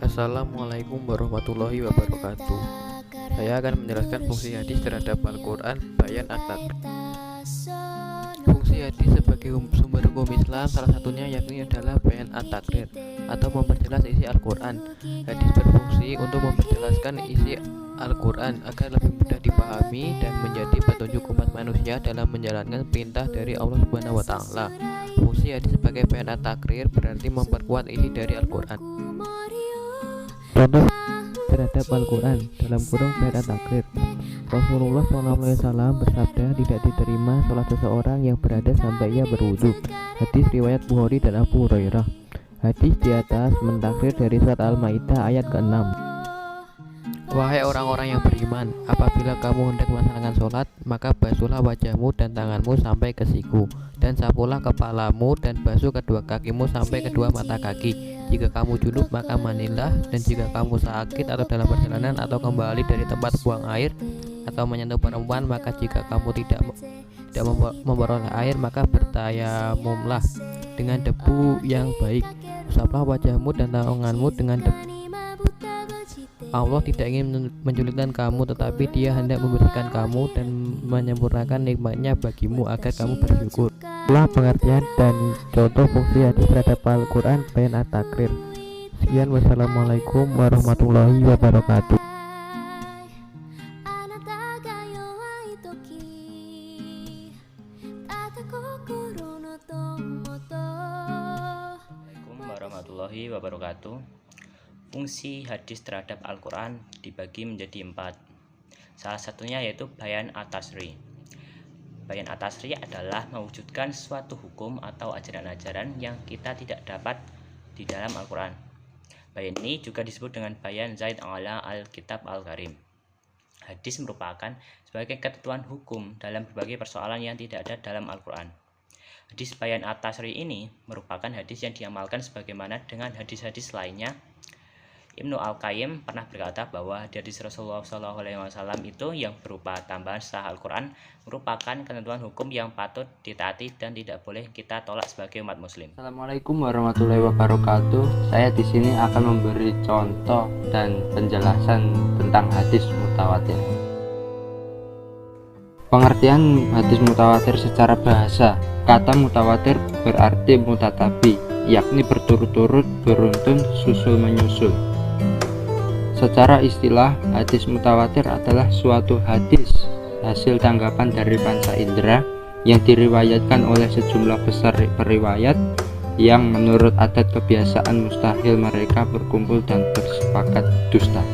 Assalamualaikum warahmatullahi wabarakatuh. Saya akan menjelaskan fungsi hadis terhadap Al-Quran Bayan At-Takrir. Fungsi hadis sebagai sumber hukum Islam salah satunya yakni adalah Bayan At-Takrir atau memperjelas isi Al-Quran. Hadis berfungsi untuk memperjelaskan isi Al-Quran agar lebih mudah dipahami dan menjadi petunjuk umat manusia dalam menjalankan perintah dari Allah Subhanahu wa taala. Fungsi hadis sebagai Bayan At-Takrir berarti memperkuat isi dari Al-Quran. Contoh terhadap Al-Quran dalam kurung Bayan At-Takrir, Rasulullah SAW bersabda, tidak diterima sholat seseorang yang berada sampai ia berwudu. Hadis riwayat Bukhari dan Abu Hurairah. Hadis di atas mentakrir dari surat Al-Maidah ayat ke-6. Wahai orang-orang yang beriman, apabila kamu hendak melaksanakan sholat, maka basuhlah wajahmu dan tanganmu sampai ke siku, dan sapulah kepalamu dan basuh kedua kakimu sampai kedua mata kaki. Jika kamu junub maka mandilah, dan jika kamu sakit atau dalam perjalanan atau kembali dari tempat buang air atau menyentuh perempuan, maka jika kamu tidak memperoleh air maka bertayamumlah dengan debu yang baik. Usaplah wajahmu dan tanganmu dengan debu. Allah tidak ingin menculitkan kamu, tetapi Dia hendak membersihkan kamu dan menyempurnakan nikmatnya bagimu agar kamu bersyukur. Itulah pengertian dan contoh fungsi hadis terhadap Al-Quran Bayan At-Takrir. Sekian, wassalamualaikum warahmatullahi wabarakatuh. Assalamualaikum warahmatullahi wabarakatuh. Fungsi hadis terhadap Al-Quran dibagi menjadi 4. Salah satunya yaitu Bayan At-Tasri. Bayan At-Tasri adalah mewujudkan suatu hukum atau ajaran-ajaran yang kita tidak dapat di dalam Al-Quran. Bayan ini juga disebut dengan Bayan Zaid ala Al-Kitab Al-Karim. Hadis merupakan sebagai ketentuan hukum dalam berbagai persoalan yang tidak ada dalam Al-Quran. Hadis Bayan At-Tasri ini merupakan hadis yang diamalkan sebagaimana dengan hadis-hadis lainnya. Ibnu Al-Qayyim pernah berkata bahwa hadis Rasulullah SAW itu yang berupa tambahan setelah Al-Quran merupakan ketentuan hukum yang patut ditaati dan tidak boleh kita tolak sebagai umat muslim. Assalamualaikum warahmatullahi wabarakatuh. Saya di sini akan memberi contoh dan penjelasan tentang hadis mutawatir. Pengertian hadis mutawatir secara bahasa. Kata mutawatir berarti mutatabi, yakni berturut-turut, beruntun, susul menyusul. Secara istilah, hadis mutawatir adalah suatu hadis hasil tanggapan dari panca indera yang diriwayatkan oleh sejumlah besar periwayat yang menurut adat kebiasaan mustahil mereka berkumpul dan bersepakat dusta.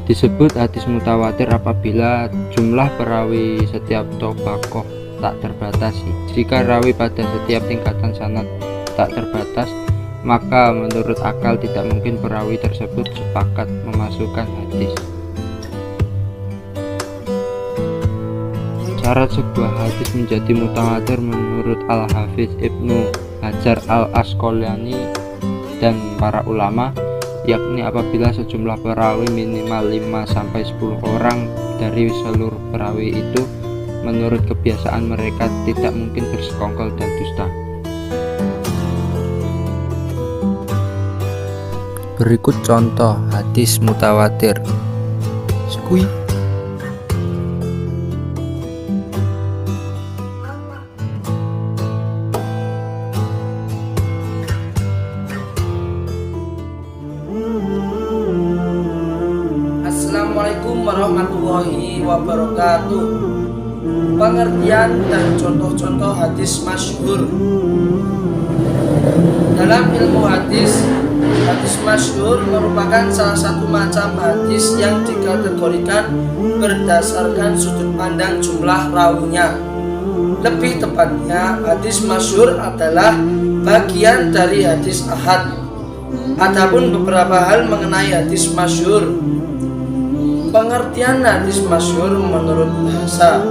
Disebut hadis mutawatir apabila jumlah perawi setiap tobakoh tak terbatasi. Jika rawi pada setiap tingkatan sanad tak terbatas, maka menurut akal tidak mungkin perawi tersebut sepakat memasukkan hadis. Syarat sebuah hadis menjadi mutawatir menurut Al-Hafiz Ibnu Hajar Al-Asqalani dan para ulama, yakni apabila sejumlah perawi minimal 5-10 orang dari seluruh perawi itu menurut kebiasaan mereka tidak mungkin bersekongkol dan dusta. Berikut contoh hadis mutawatir. Skui. Assalamualaikum warahmatullahi wabarakatuh. Pengertian dan contoh-contoh hadis masyhur. Dalam ilmu hadis, hadis masyhur merupakan salah satu macam hadis yang dikategorikan berdasarkan sudut pandang jumlah rawinya. Lebih tepatnya, hadis masyhur adalah bagian dari hadis ahad. Adapun beberapa hal mengenai hadis masyhur. Pengertian hadis masyhur menurut bahasa.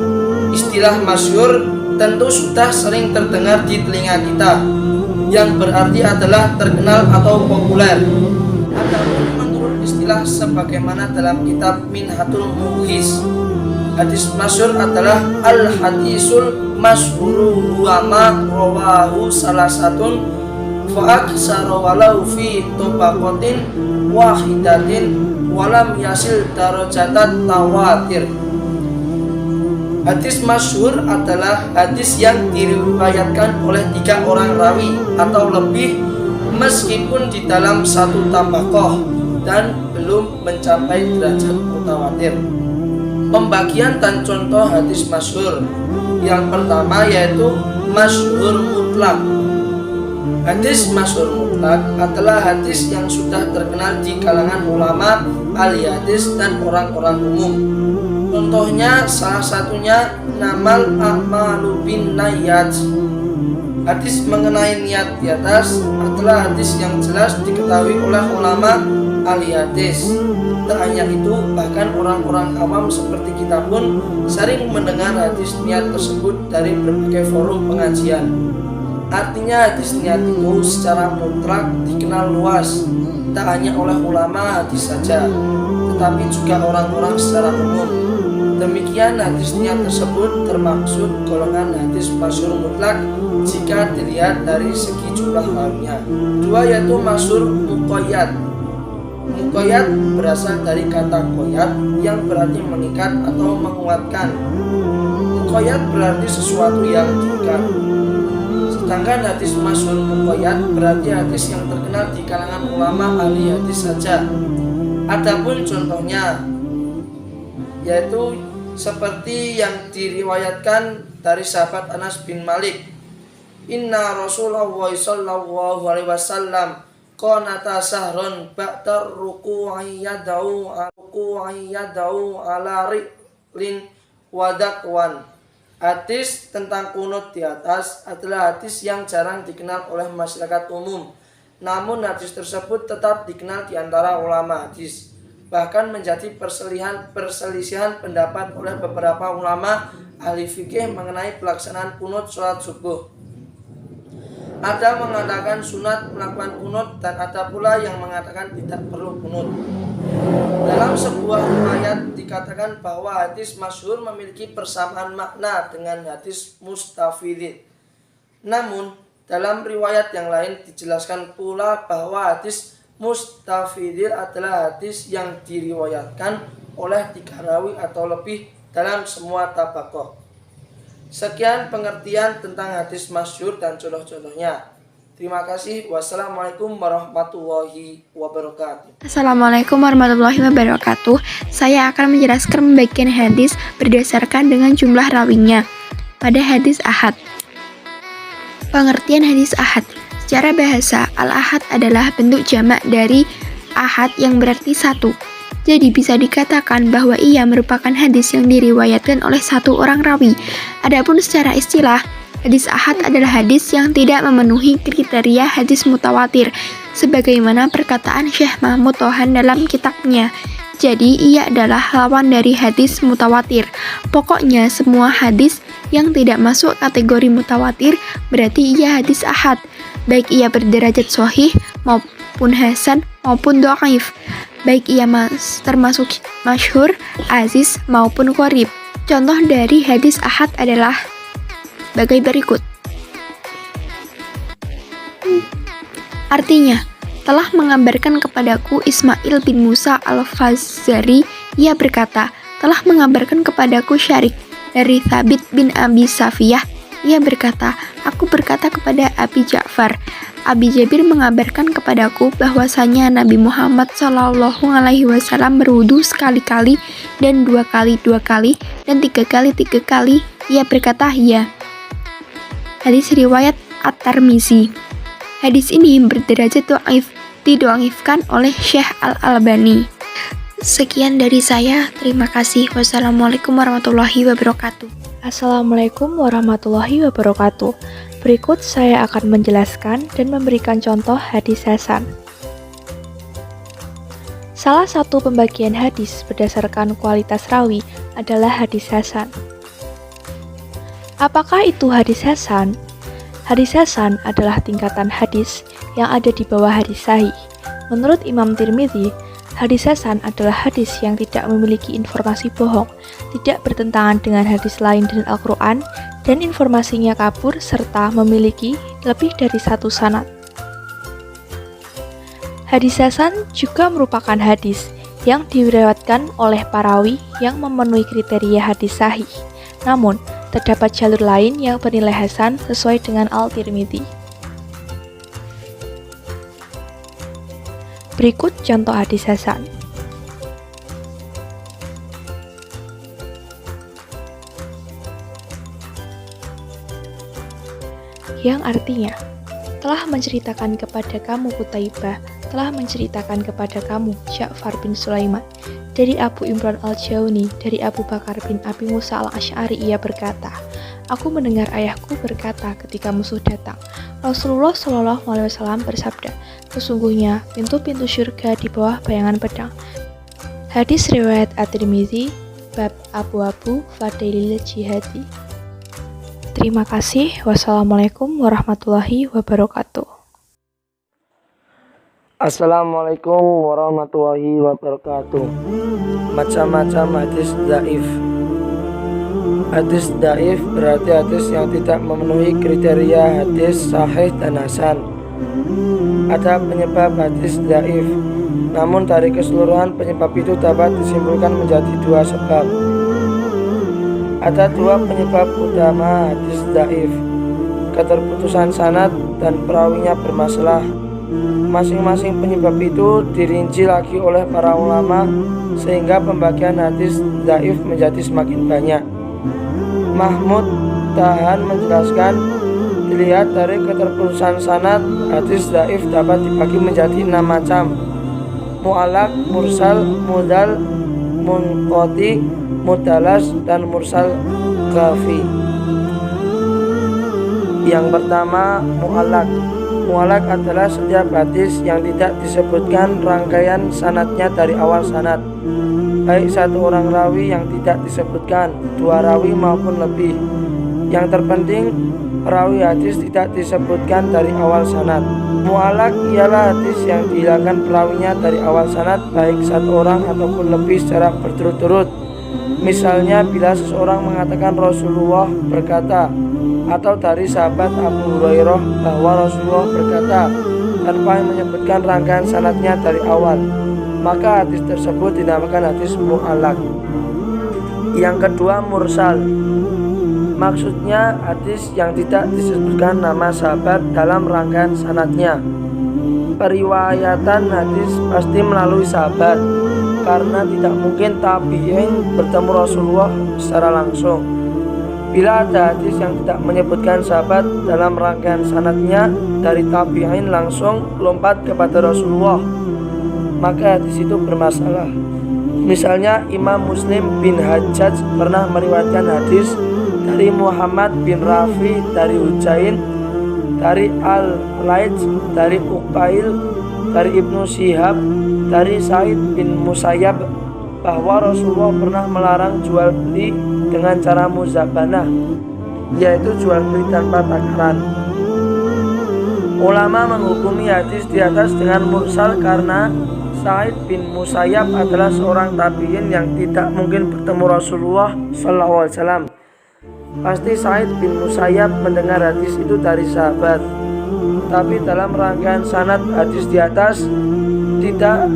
Istilah masyhur tentu sudah sering terdengar di telinga kita, yang berarti adalah terkenal atau populer. Adapun menurut istilah sebagaimana dalam kitab Minhatul Mughis, hadis masyhur adalah al-hadisul masyhuru wa ma rawahu salasatun fa'aksara walau fi tobaqatin wahidatin walam yasil darajatat tawatir. Hadis masyhur adalah hadis yang diriwayatkan oleh 3 orang rawi atau lebih meskipun di dalam satu tabaqah dan belum mencapai derajat mutawatir. Pembagian dan contoh hadis masyhur. Yang pertama yaitu masyhur mutlak. Hadis masyhur mutlak adalah hadis yang sudah terkenal di kalangan ulama, ahli hadis dan orang-orang umum. Contohnya salah satunya namal a'malu bin niyat. Hadis mengenai niat di atas adalah hadis yang jelas diketahui oleh ulama ahli hadis. Tak hanya itu, bahkan orang-orang awam seperti kita pun sering mendengar hadis niat tersebut dari berbagai forum pengajian. Artinya hadis niat itu secara mutlak dikenal luas, tak hanya oleh ulama hadis saja, tetapi juga orang-orang secara umum. Demikian hadis niat tersebut termaksud golongan hadis masyhur mutlak jika dilihat dari segi jumlah rawinya. 2 yaitu masyhur muqayyad. Muqayyad berasal dari kata qoyad yang berarti mengikat atau menguatkan. Muqayyad berarti sesuatu yang diikat. Sedangkan hadis masyhur muqayyad berarti hadis yang terkenal di kalangan ulama ahli hadis saja. Adapun contohnya yaitu seperti yang diriwayatkan dari sahabat Anas bin Malik. Inna Rasulullah sallallahu alaihi wasallam qanata sahron ba'dar ruku'i yad'u ala ri'lin wadakwan. Hadis tentang kunut di atas adalah hadis yang jarang dikenal oleh masyarakat umum. Namun hadis tersebut tetap dikenal di antara ulama hadis. Bahkan menjadi perselisihan pendapat oleh beberapa ulama ahli fikih mengenai pelaksanaan kunut sholat subuh. Ada mengatakan sunat melakukan kunut dan ada pula yang mengatakan tidak perlu kunut. Dalam sebuah riwayat dikatakan bahwa hadis masyhur memiliki persamaan makna dengan hadis mustafidin. Namun dalam riwayat yang lain dijelaskan pula bahwa hadis mustafidil adalah hadis yang diriwayatkan oleh 3 rawi atau lebih dalam semua tabaqah. Sekian pengertian tentang hadis masyhur dan contoh-contohnya. Terima kasih. Wassalamualaikum warahmatullahi wabarakatuh. Assalamualaikum warahmatullahi wabarakatuh. Saya akan menjelaskan pembagian hadis berdasarkan dengan jumlah rawinya. Pada hadis ahad. Pengertian hadis ahad. Secara bahasa, al-ahad adalah bentuk jamak dari ahad yang berarti 1. Jadi bisa dikatakan bahwa ia merupakan hadis yang diriwayatkan oleh 1 orang rawi. Adapun secara istilah, hadis ahad adalah hadis yang tidak memenuhi kriteria hadis mutawatir, sebagaimana perkataan Syekh Mahmud Tohan dalam kitabnya. Jadi ia adalah lawan dari hadis mutawatir. Pokoknya semua hadis yang tidak masuk kategori mutawatir berarti ia hadis ahad. Baik ia berderajat sahih maupun hasan maupun dhaif, baik ia termasuk masyhur, aziz maupun qorib. Contoh dari hadis ahad adalah bagai berikut. Artinya, telah mengabarkan kepadaku Ismail bin Musa al-Fazari, ia berkata, telah mengabarkan kepadaku Syarik dari Thabit bin Abi Safiyah, ia berkata, aku berkata kepada Abi Ja'far. Abi Jabir mengabarkan kepadaku bahwasanya Nabi Muhammad SAW berwudu sekali-kali dan 2 kali 2 kali dan 3 kali 3 kali. Ia berkata, ya. Hadis riwayat At-Tirmizi. Hadis ini berderajat dhaif, didhaifkan oleh Syekh Al-Albani. Sekian dari saya. Terima kasih. Wassalamualaikum warahmatullahi wabarakatuh. Assalamualaikum warahmatullahi wabarakatuh. Berikut saya akan menjelaskan dan memberikan contoh hadis hasan. Salah satu pembagian hadis berdasarkan kualitas rawi adalah hadis hasan. Apakah itu hadis hasan? Hadis hasan adalah tingkatan hadis yang ada di bawah hadis sahih. Menurut Imam Tirmidzi, hadis hasan adalah hadis yang tidak memiliki informasi bohong, tidak bertentangan dengan hadis lain dan Al-Quran, dan informasinya kabur serta memiliki lebih dari 1 sanad. Hadis hasan juga merupakan hadis yang diriwayatkan oleh perawi yang memenuhi kriteria hadis sahih. Namun, terdapat jalur lain yang bernilai hasan sesuai dengan Al-Tirmidzi. Berikut contoh hadis hasan. Yang artinya, telah menceritakan kepada kamu Qutaibah, telah menceritakan kepada kamu Ja'far bin Sulaiman, dari Abu Imran al-Jauni, dari Abu Bakar bin Abi Musa al-Asy'ari, ia berkata, aku mendengar ayahku berkata ketika musuh datang, Rasulullah Shallallahu Alaihi Wasallam bersabda, sesungguhnya pintu-pintu surga di bawah bayangan pedang. Hadis riwayat At-Tirmidzi, bab Abu Fadailil Jihadi. Terima kasih. Wassalamualaikum warahmatullahi wabarakatuh. Assalamualaikum warahmatullahi wabarakatuh. Macam-macam hadis dhaif. Hadis dhaif berarti hadis yang tidak memenuhi kriteria hadis sahih dan hasan. Ada penyebab hadis dhaif, namun dari keseluruhan penyebab itu dapat disimpulkan menjadi dua sebab. Ada dua penyebab utama hadis dhaif: keterputusan sanad dan perawinya bermasalah. Masing-masing penyebab itu dirinci lagi oleh para ulama sehingga pembagian hadis dhaif menjadi semakin banyak. Mahmud Tahan menjelaskan, dilihat dari keterputusan sanad, hadis dhaif dapat dibagi menjadi 6 macam: mu'allaq, mursal, mudal, munqati, mudalas, dan mursal ghafi. Yang pertama, mu'allaq. Mu'allaq adalah setiap hadis yang tidak disebutkan rangkaian sanadnya dari awal sanad, baik satu orang rawi yang tidak disebutkan, 2 rawi maupun lebih. Yang terpenting, perawi hadis tidak disebutkan dari awal sanad. Mu'allaq ialah hadis yang dihilangkan perawinya dari awal sanad, baik satu orang ataupun lebih secara berturut-turut. Misalnya bila seseorang mengatakan Rasulullah berkata, atau dari sahabat Abu Hurairah bahwa Rasulullah berkata, tanpa menyebutkan rangkaian sanadnya dari awal, maka hadis tersebut dinamakan hadis mu'allaq. Yang kedua, mursal. Maksudnya hadis yang tidak disebutkan nama sahabat dalam rangkaian sanadnya. Periwayatan hadis pasti melalui sahabat, karena tidak mungkin tabi'in bertemu Rasulullah secara langsung. Bila ada hadis yang tidak menyebutkan sahabat dalam rangkaian sanadnya dari tabi'in langsung lompat kepada Rasulullah, maka hadis itu bermasalah. Misalnya Imam Muslim bin Hajjaj pernah meriwayatkan hadis dari Muhammad bin Rafi, dari Hujain, dari Al-Laij, dari Uqail, dari Ibnu Syihab, dari Sa'id bin Musayyab bahwa Rasulullah pernah melarang jual beli dengan cara muzabanah, yaitu jual beli tanpa takaran. Ulama menghukumi hadis di atas dengan mursal karena Sa'id bin Musayyab adalah seorang tabi'in yang tidak mungkin bertemu Rasulullah SAW. Pasti Sa'id bin Musayyab mendengar hadis itu dari sahabat. Tapi dalam rangkaian sanad hadis di atas tidak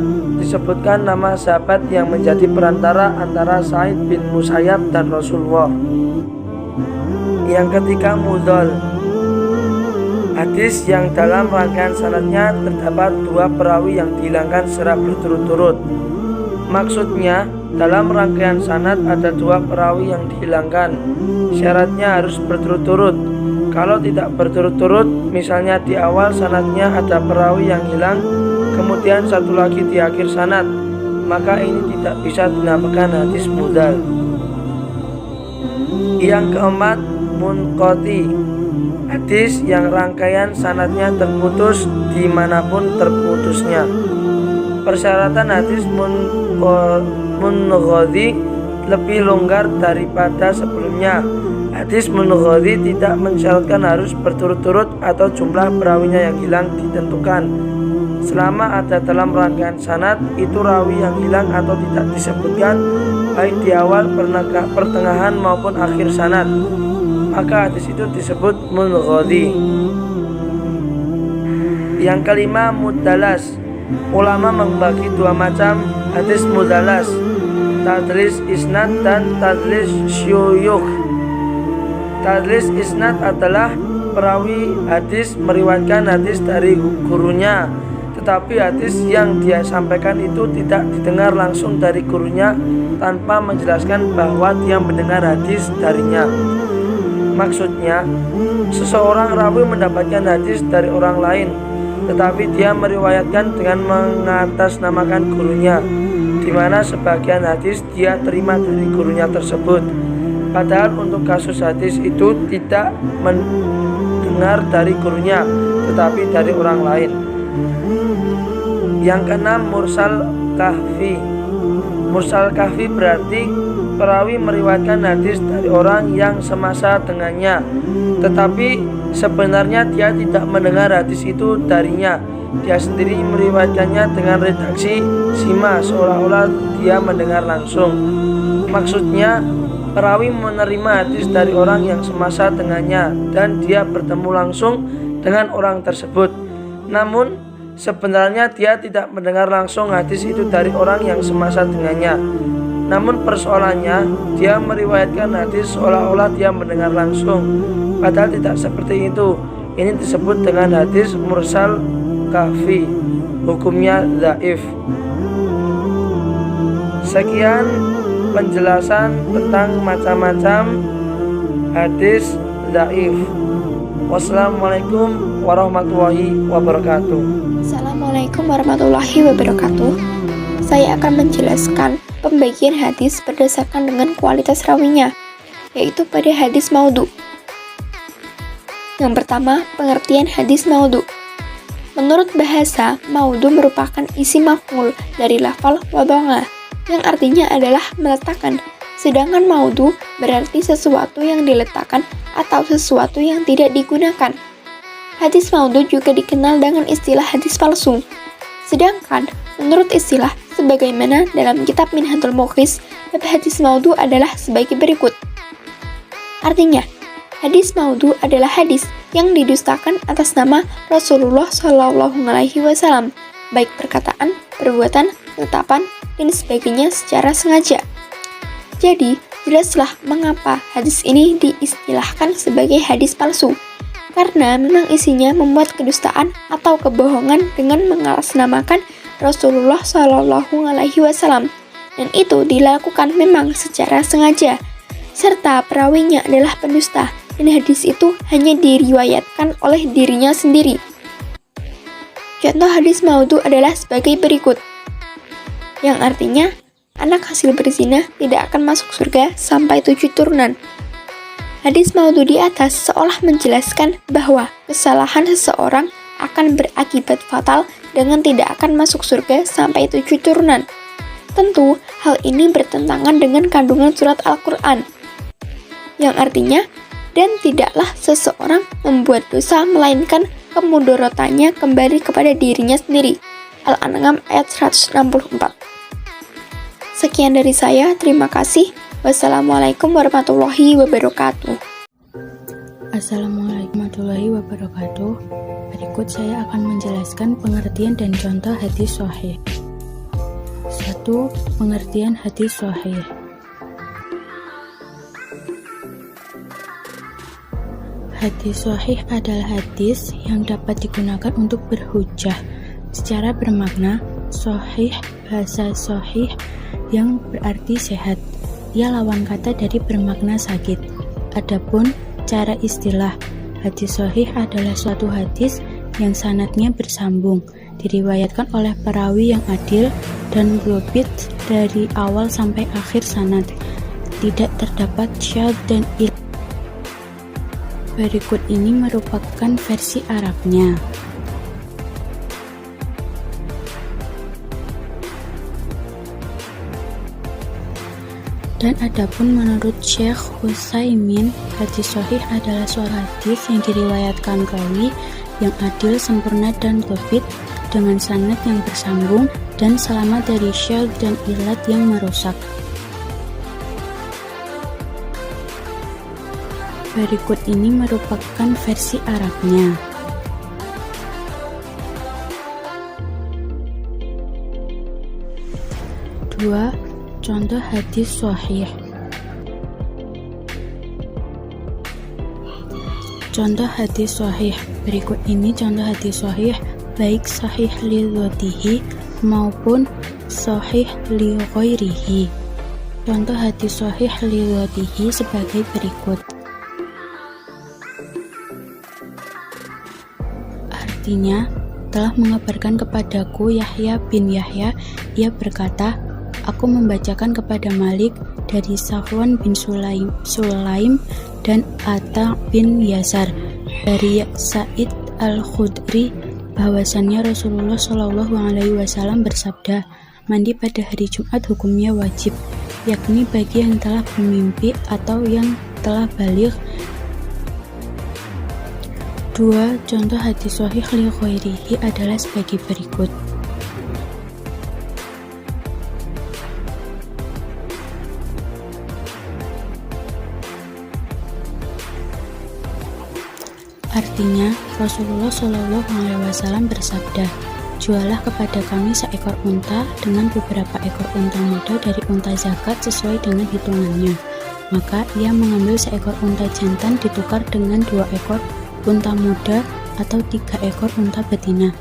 disebutkan nama sahabat yang menjadi perantara antara Sa'id bin Musayyab dan Rasulullah. Yang ketiga, mudhal. Hadis yang dalam rangkaian sanadnya terdapat 2 perawi yang dihilangkan secara berturut-turut. Maksudnya, dalam rangkaian sanad ada 2 perawi yang dihilangkan. Syaratnya harus berturut-turut. Kalau tidak berturut-turut, misalnya di awal sanadnya ada perawi yang hilang, kemudian satu lagi di akhir sanad, maka ini tidak bisa dinamakan hadis mudhal. Yang keempat, munqati. Hadis yang rangkaian sanadnya terputus dimanapun terputusnya. Persyaratan hadis munqati lebih longgar daripada sebelumnya. Hadis munqati tidak mensyaratkan harus berturut-turut atau jumlah perawinya yang hilang ditentukan. Selama ada dalam rangkaian sanad, itu rawi yang hilang atau tidak disebutkan baik di awal, pertengahan maupun akhir sanad, maka hadis itu disebut munqati. Yang kelima, mudalas. Ulama membagi dua macam hadis mudallas, tadlis isnad dan tadlis syuyukh. Tadlis isnad adalah perawi hadis meriwayatkan hadis dari gurunya, tetapi hadis yang dia sampaikan itu tidak didengar langsung dari gurunya tanpa menjelaskan bahwa dia mendengar hadis darinya. Maksudnya, seseorang rawi mendapatkan hadis dari orang lain, tetapi dia meriwayatkan dengan mengatasnamakan gurunya, di mana sebagian hadis dia terima dari gurunya tersebut. Padahal untuk kasus hadis itu tidak mendengar dari gurunya, tetapi dari orang lain. Yang keenam, mursal kahfi. Mursal kahfi berarti perawi meriwayatkan hadis dari orang yang semasa dengannya, tetapi sebenarnya dia tidak mendengar hadis itu darinya. Dia sendiri meriwayatkannya dengan redaksi sima, seolah-olah dia mendengar langsung. Maksudnya, perawi menerima hadis dari orang yang semasa dengannya dan dia bertemu langsung dengan orang tersebut. Namun, sebenarnya dia tidak mendengar langsung hadis itu dari orang yang semasa dengannya. Namun persoalannya, dia meriwayatkan hadis seolah-olah dia mendengar langsung, padahal tidak seperti itu. Ini disebut dengan hadis mursal kahfi, hukumnya dhaif. Sekian penjelasan tentang macam-macam hadis dhaif. Wassalamualaikum warahmatullahi wabarakatuh. Assalamualaikum warahmatullahi wabarakatuh. Saya akan menjelaskan pembagian hadis berdasarkan dengan kualitas rawinya, yaitu pada hadis maudhu. Yang pertama, pengertian hadis maudhu. Menurut bahasa, maudhu merupakan isi maf'ul dari lafal wadha'a, yang artinya adalah meletakkan. Sedangkan maudhu berarti sesuatu yang diletakkan atau sesuatu yang tidak digunakan. Hadis maudhu juga dikenal dengan istilah hadis palsu. Sedangkan menurut istilah sebagaimana dalam kitab Minhajul Muqis, bab hadis maudhu adalah sebagai berikut. Artinya, hadis maudhu adalah hadis yang didustakan atas nama Rasulullah SAW, baik perkataan, perbuatan, tetapan, dan sebagainya secara sengaja. Jadi, jelaslah mengapa hadis ini diistilahkan sebagai hadis palsu. Karena memang isinya membuat kedustaan atau kebohongan dengan mengatasnamakan Rasulullah SAW, dan itu dilakukan memang secara sengaja, serta perawinya adalah pendusta, dan hadis itu hanya diriwayatkan oleh dirinya sendiri. Contoh hadis maudhu adalah sebagai berikut, yang artinya anak hasil berzina tidak akan masuk surga sampai 7 turunan. Hadis maudhu di atas seolah menjelaskan bahwa kesalahan seseorang akan berakibat fatal dengan tidak akan masuk surga sampai 7 turunan. Tentu, hal ini bertentangan dengan kandungan surat Al-Quran, yang artinya, dan tidaklah seseorang membuat dosa melainkan kemudorotannya kembali kepada dirinya sendiri. Al-An'am ayat 164. Sekian dari saya, terima kasih. Wassalamualaikum warahmatullahi wabarakatuh. Assalamualaikum warahmatullahi wabarakatuh. Berikut saya akan menjelaskan pengertian dan contoh hadis sahih. 1. Pengertian hadis sahih. Hadis sahih adalah hadis yang dapat digunakan untuk berhujjah. Secara bermakna, sahih, bahasa sahih yang berarti sehat. Ia lawan kata dari bermakna sakit. Adapun cara istilah, hadis sahih adalah suatu hadis yang sanadnya bersambung, diriwayatkan oleh perawi yang adil dan dhabit dari awal sampai akhir sanad. Tidak terdapat syadz dan illah. Berikut ini merupakan versi Arabnya. Dan adapun menurut Syekh Utsaimin, hadis sahih adalah suatu hadis yang diriwayatkan rawi yang adil, sempurna, dan dhabit dengan sanad yang bersambung dan selamat dari syadz dan ilat yang merusak. Berikut ini merupakan versi Arabnya. 2. Contoh hadis sahih. Contoh hadis sahih. Berikut ini contoh hadis sahih, baik sahih li dzatihi maupun sahih li ghairihi. Contoh hadis sahih li dzatihi sebagai berikut. Artinya, telah mengabarkan kepadaku Yahya bin Yahya, ia berkata, aku membacakan kepada Malik dari Safwan bin Sulaim dan Atta bin Yasar dari Sa'id al-Khudri bahwasannya Rasulullah Shallallahu Alaihi Wasallam bersabda, mandi pada hari Jumat hukumnya wajib, yakni bagi yang telah bermimpi atau yang telah baligh. 2. Contoh hadis sahih li ghairihi adalah sebagai berikut. Artinya, Rasulullah Shallallahu Alaihi Wasallam bersabda, jualah kepada kami seekor unta dengan beberapa ekor unta muda dari unta zakat sesuai dengan hitungannya. Maka ia mengambil seekor unta jantan ditukar dengan 2 ekor unta muda atau 3 ekor unta betina.